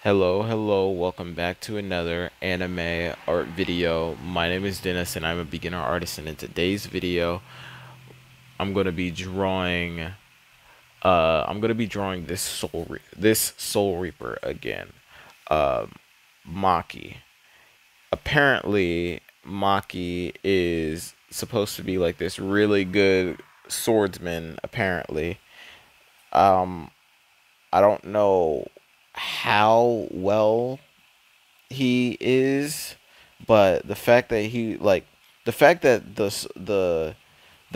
Hello, welcome back to another anime art video. My name is Dennis and I'm a beginner artist, and in today's video I'm going to be drawing this Soul Reaper again. Maki. Apparently Maki is supposed to be like this really good swordsman apparently. Um I don't know how well he is, but the fact that the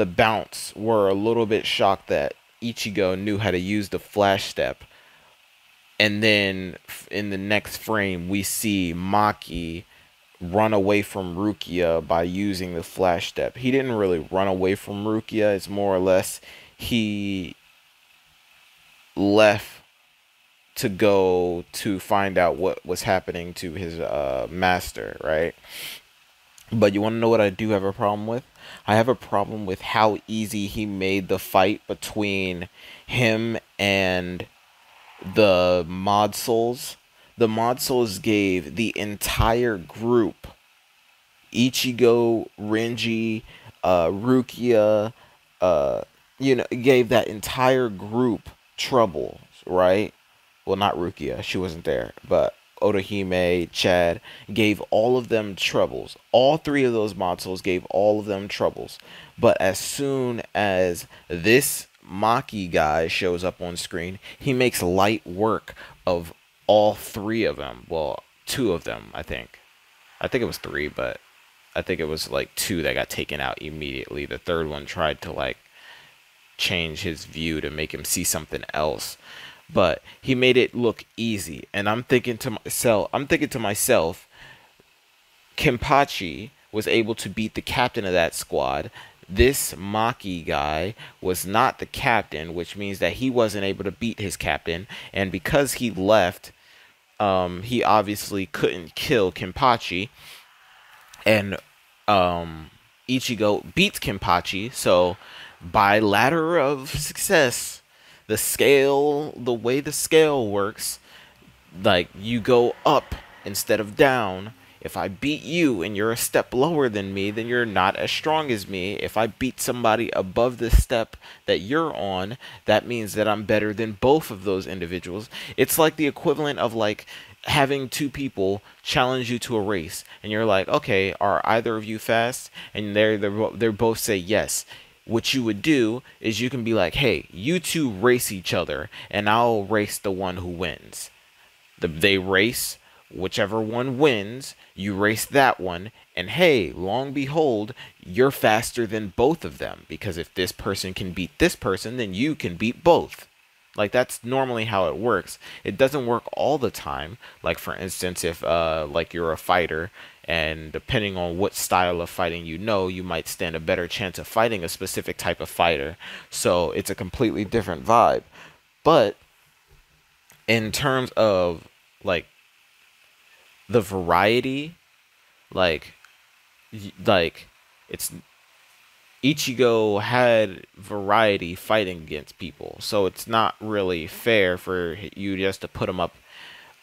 bounce were a little bit shocked that Ichigo knew how to use the flash step, and then in the next frame we see Maki run away from Rukia by using the flash step. He didn't really run away from Rukia. It's more or less he left to go to find out what was happening to his master, right? But you want to know what I do have a problem with? I have a problem with how easy he made the fight between him and the Mod Souls. The Mod Souls gave the entire group, Ichigo, Renji, Rukia, uh, gave that entire group trouble, right? Well, not Rukia, she wasn't there, but Otohime, Chad gave all of them troubles. All three of those Matsuls gave all of them troubles. But as soon as this Maki guy shows up on screen, he makes light work of all three of them. Well, two of them, I think. I think it was three, but I think it was like two that got taken out immediately. The third one tried to like change his view to make him see something else, but he made it look easy. And I'm thinking to myself, Kenpachi was able to beat the captain of that squad. This Maki guy was not the captain, which means that he wasn't able to beat his captain, and because he left, he obviously couldn't kill Kenpachi, and Ichigo beats Kenpachi. So by ladder of success, the way the scale works, like you go up instead of down. If I beat you and you're a step lower than me, then you're not as strong as me. If I beat somebody above the step that you're on, that means that I'm better than both of those individuals. It's like the equivalent of like having two people challenge you to a race, and you're like, okay, are either of you fast? And they're both say yes. What you would do is you can be like, hey, you two race each other, and I'll race the one who wins. They race, whichever one wins, you race that one, and hey, long behold, you're faster than both of them, because if this person can beat this person, then you can beat both. Like that's normally how it works. It doesn't work all the time. Like for instance, if like you're a fighter, and depending on what style of fighting you know, you might stand a better chance of fighting a specific type of fighter. So it's a completely different vibe. But in terms of like the variety, like like it's Ichigo had variety fighting against people, so it's not really fair for you just to put him up,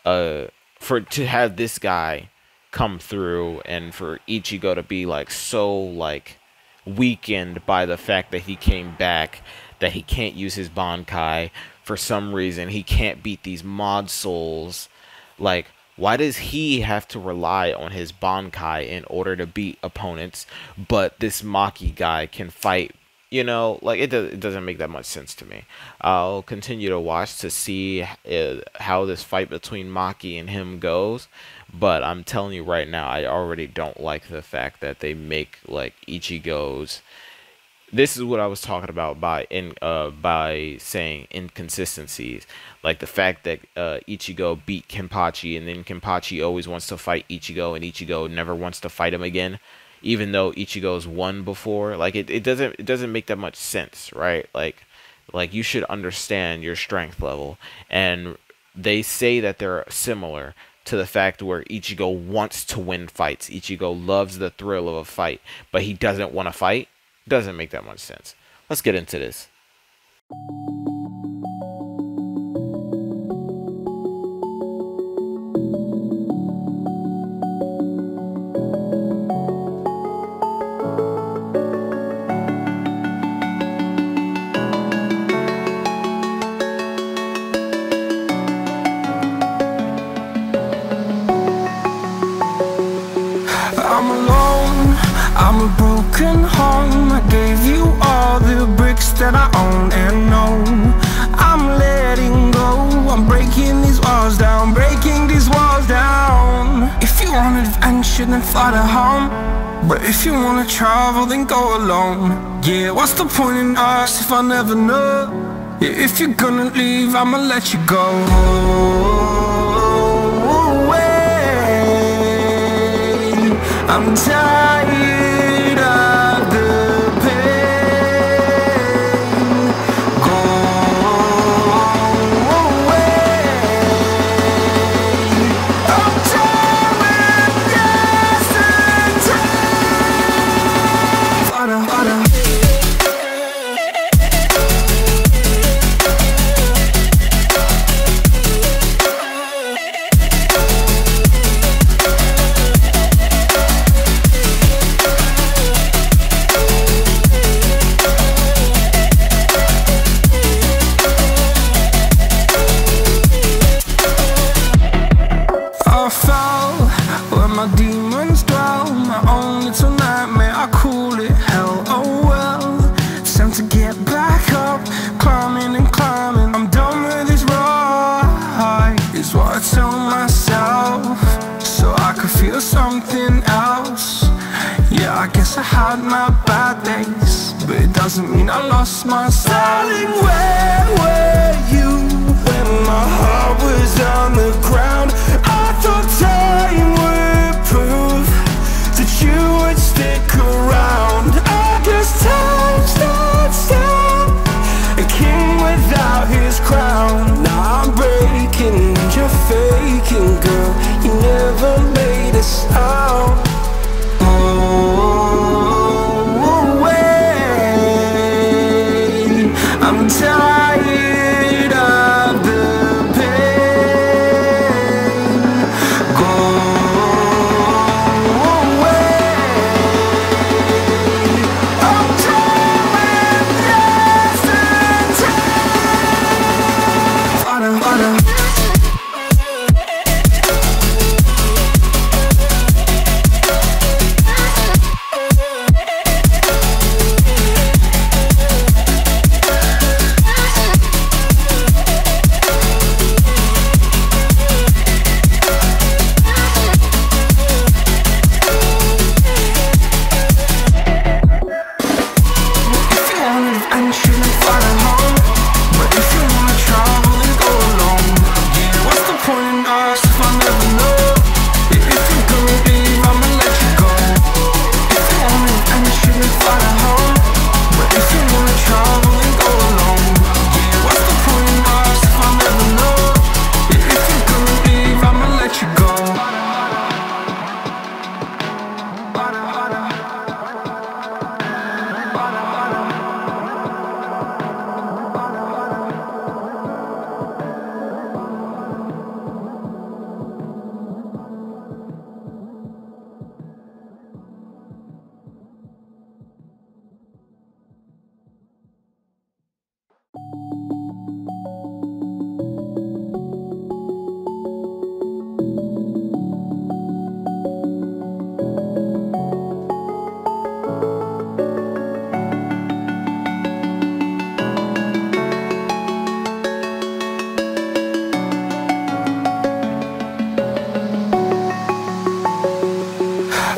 uh, for to have this guy come through and for Ichigo to be like so like weakened by the fact that he came back, that he can't use his Bankai for some reason, he can't beat these mod souls. Like, why does he have to rely on his Bankai in order to beat opponents, but this Maki guy can fight? Like it doesn't make that much sense to me. I'll continue to watch to see how this fight between Maki and him goes, but I'm telling you right now, I already don't like the fact that they make like Ichigo's, this is what I was talking about by saying inconsistencies, like the fact that Ichigo beat Kenpachi, and then Kenpachi always wants to fight Ichigo, and Ichigo never wants to fight him again, even though Ichigo's won before. Like it doesn't make that much sense, right? Like you should understand your strength level, and they say that they're similar to the fact where Ichigo wants to win fights. Ichigo loves the thrill of a fight, but he doesn't want to fight. Doesn't make that much sense. Let's get into this. I'm a broken home. I gave you all the bricks that I own and know. I'm letting go. I'm breaking these walls down, breaking these walls down. If you want adventure, then fly to home. But if you wanna travel, then go alone. Yeah, what's the point in us if I never know? Yeah, if you're gonna leave, I'ma let you go. I'm tired of the pain. Go away. I'm tired with yesterday. Harder, harder. I fell where my demons dwell. My own little nightmare, I call it hell. Oh well, it's time to get back up. Climbing and climbing, I'm done with this ride, is what I tell myself, so I could feel something else. Yeah, I guess I had my bad days, but it doesn't mean I lost myself. Darling, where were you when my heart was on the ground? I thought time would prove that you would stick around. I guess time stands still, a king without his crown. Now I'm breaking and you're faking, girl. You never made a sound. Oh, wait, I'm tired of the pain. Go away. I'm tired with yesterday. Harder, harder.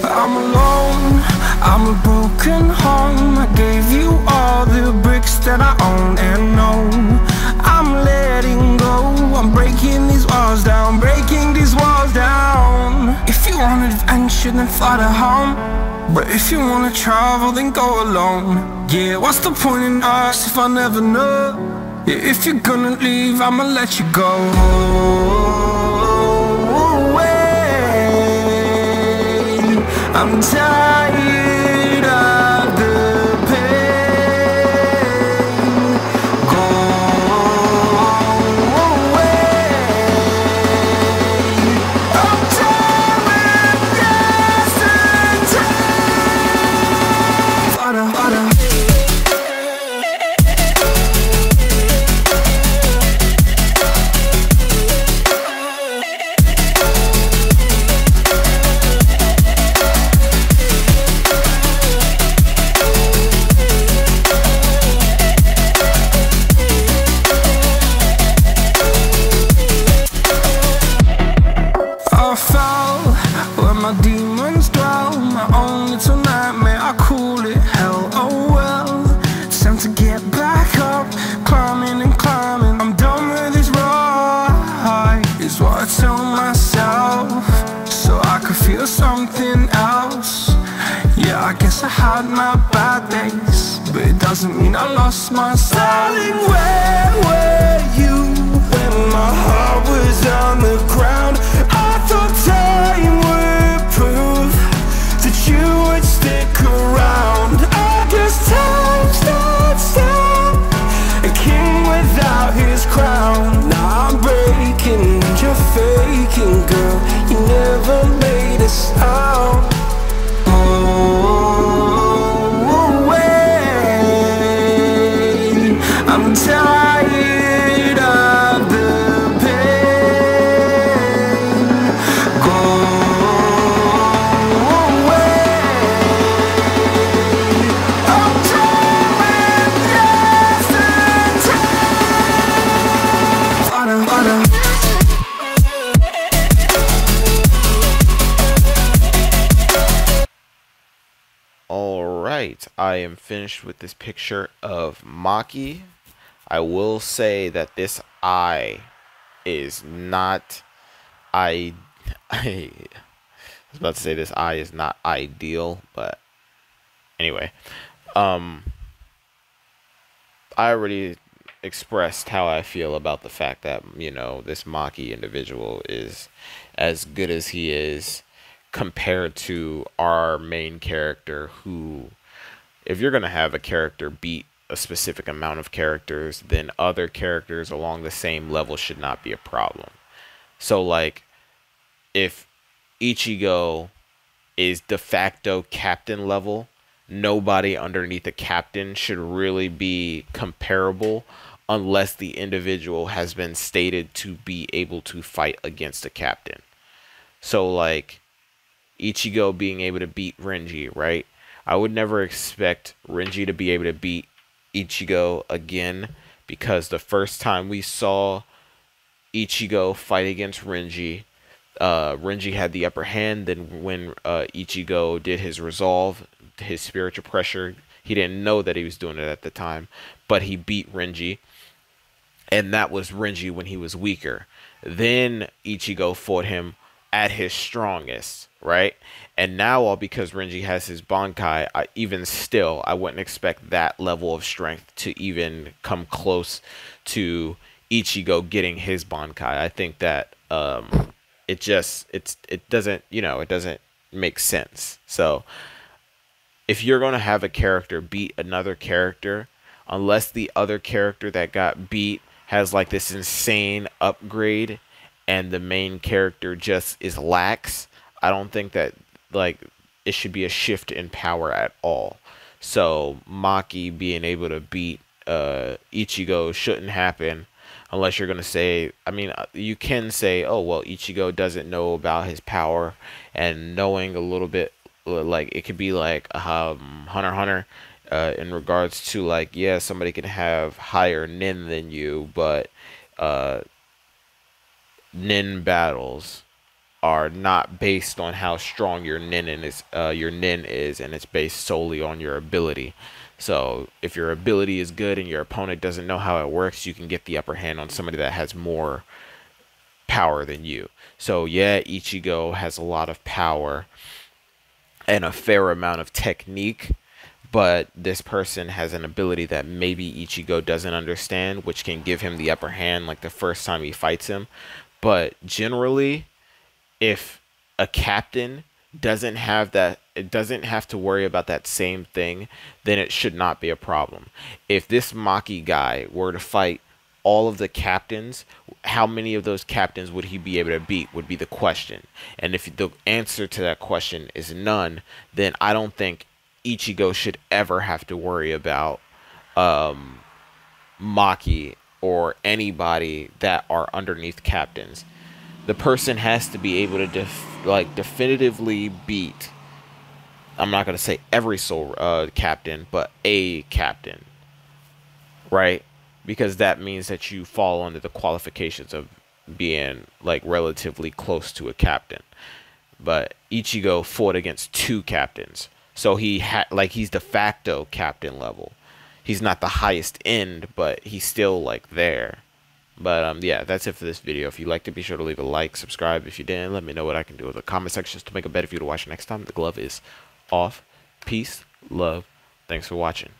I'm alone, I'm a broken home. I gave you all the bricks that I own and know. I'm letting go, I'm breaking these walls down, breaking these walls down. If you want adventure, then fly to home. But if you wanna travel, then go alone. Yeah, what's the point in us if I never know? Yeah, if you're gonna leave, I'ma let you go. I'm tired of the pain. Go away. I'm tired with yesterday. Harder, harder. my demons dwell. My own little nightmare, I call it hell. Oh well, it's time to get back up. Climbing and climbing, I'm done with this ride, is what I tell myself, so I could feel something else. Yeah, I guess I had my bad days, but it doesn't mean I lost my style. Darling, where were you when my heart was on the ground? I thought time would prove that you would stick around. I guess time stood still, a king without his crown. Now I'm breaking and you're faking, girl. You never made a sound. I'm tired of the pain. Go away. I'm done with yesterday. Alright, I am finished with this picture of Maki. I will say that this eye is not I was about to say this eye is not ideal, but anyway. I already expressed how I feel about the fact that, you know, this Maki individual is as good as he is compared to our main character, who, if you're going to have a character beat a specific amount of characters, then other characters along the same level should not be a problem. So, like, if Ichigo is de facto captain level, nobody underneath a captain should really be comparable unless the individual has been stated to be able to fight against a captain. So, like, Ichigo being able to beat Renji, right? I would never expect Renji to be able to beat Ichigo again, because the first time we saw Ichigo fight against Renji, Renji had the upper hand. Then when Ichigo did his resolve, his spiritual pressure, he didn't know that he was doing it at the time, but he beat Renji, and that was Renji when he was weaker. Then Ichigo fought him at his strongest, right? And now, all because Renji has his Bankai, even still, I wouldn't expect that level of strength to even come close to Ichigo getting his Bankai. I think that it doesn't, you know, it doesn't make sense. So if you're going to have a character beat another character, unless the other character that got beat has like this insane upgrade and the main character just is lax, I don't think that, like, it should be a shift in power at all. So Maki being able to beat Ichigo shouldn't happen, unless you're going to say, I mean, you can say, oh, well, Ichigo doesn't know about his power, and knowing a little bit, like, it could be like Hunter x Hunter, in regards to, like, yeah, somebody can have higher nin than you, but nin battles are not based on how strong your nin is, and it's based solely on your ability. So if your ability is good and your opponent doesn't know how it works, you can get the upper hand on somebody that has more power than you. So yeah, Ichigo has a lot of power and a fair amount of technique, but this person has an ability that maybe Ichigo doesn't understand, which can give him the upper hand like the first time he fights him. But generally, if a captain doesn't have that, it doesn't have to worry about that same thing, then it should not be a problem. If this Maki guy were to fight all of the captains, how many of those captains would he be able to beat would be the question. And if the answer to that question is none, then I don't think Ichigo should ever have to worry about Maki or anybody that are underneath captains. The person has to be able to definitively beat, I'm not going to say every soul captain, but a captain, right? Because that means that you fall under the qualifications of being, like, relatively close to a captain. but Ichigo fought against two captains. So he had like he's de facto captain level. He's not the highest end, but he's still like there. But yeah, that's it for this video. If you liked it, be sure to leave a like, subscribe. If you didn't, let me know what I can do in the comment sections to make a better video to watch next time. The glove is off. Peace, love. Thanks for watching.